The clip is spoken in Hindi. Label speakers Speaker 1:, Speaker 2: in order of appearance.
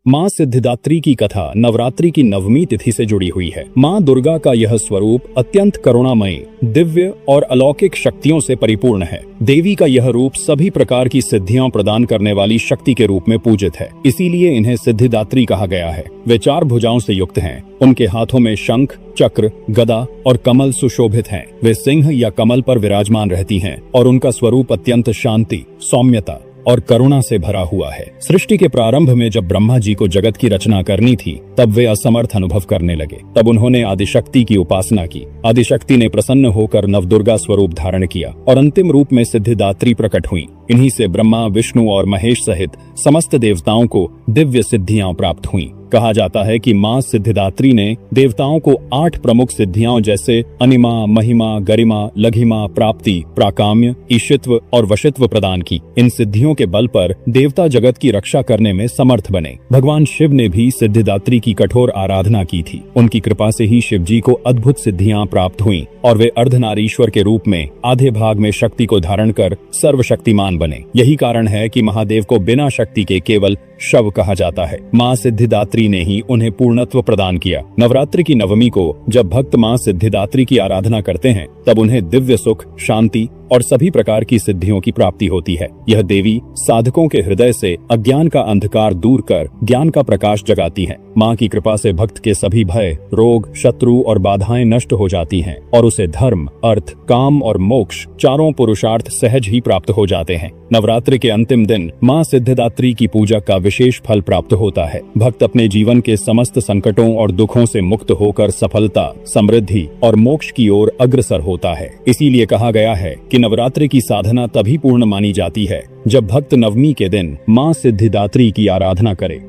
Speaker 1: माँ सिद्धिदात्री की कथा नवरात्रि की नवमी तिथि से जुड़ी हुई है। माँ दुर्गा का यह स्वरूप अत्यंत करुणामयी, दिव्य और अलौकिक शक्तियों से परिपूर्ण है। देवी का यह रूप सभी प्रकार की सिद्धियां प्रदान करने वाली शक्ति के रूप में पूजित है, इसीलिए इन्हें सिद्धिदात्री कहा गया है। वे 4 भुजाओं से युक्त हैं। उनके हाथों में शंख, चक्र, गदा और कमल सुशोभित हैं। वे सिंह या कमल पर विराजमान रहती हैं और उनका स्वरूप अत्यंत शांति, सौम्यता और करुणा से भरा हुआ है। सृष्टि के प्रारंभ में जब ब्रह्मा जी को जगत की रचना करनी थी, तब वे असमर्थ अनुभव करने लगे। तब उन्होंने आदिशक्ति की उपासना की। आदिशक्ति ने प्रसन्न होकर नवदुर्गा स्वरूप धारण किया और अंतिम रूप में सिद्धिदात्री प्रकट हुई। इन्हीं से ब्रह्मा, विष्णु और महेश सहित समस्त देवताओं को दिव्य सिद्धियां प्राप्त हुईं। कहा जाता है कि माँ सिद्धिदात्री ने देवताओं को 8 प्रमुख सिद्धियां जैसे अनिमा, महिमा, गरिमा, लघिमा, प्राप्ति, प्राकाम्य, ईशित्व और वशित्व प्रदान की। इन सिद्धियों के बल पर देवता जगत की रक्षा करने में समर्थ बने। भगवान शिव ने भी सिद्धिदात्री की कठोर आराधना की थी। उनकी कृपा से ही शिव जी को अद्भुत सिद्धियां प्राप्त हुईं और वे अर्धनारीश्वर के रूप में आधे भाग में शक्ति को धारण कर सर्वशक्तिमान बने। यही कारण है कि महादेव को बिना शक्ति के केवल शव कहा जाता है। माँ सिद्धिदात्री ने ही उन्हें पूर्णत्व प्रदान किया। नवरात्रि की नवमी को जब भक्त माँ सिद्धिदात्री की आराधना करते हैं, तब उन्हें दिव्य सुख, शांति और सभी प्रकार की सिद्धियों की प्राप्ति होती है। यह देवी साधकों के हृदय से अज्ञान का अंधकार दूर कर ज्ञान का प्रकाश जगाती है। माँ की कृपा से भक्त के सभी भय, रोग, शत्रु और बाधाएं नष्ट हो जाती हैं और उसे धर्म, अर्थ, काम और मोक्ष चारों पुरुषार्थ सहज ही प्राप्त हो जाते हैं। नवरात्रि के अंतिम दिन माँ सिद्धिदात्री की पूजा का विशेष फल प्राप्त होता है। भक्त अपने जीवन के समस्त संकटों और दुखों से मुक्त होकर सफलता, समृद्धि और मोक्ष की ओर अग्रसर होता है। इसीलिए कहा गया है कि नवरात्रि की साधना तभी पूर्ण मानी जाती है जब भक्त नवमी के दिन माँ सिद्धिदात्री की आराधना करे।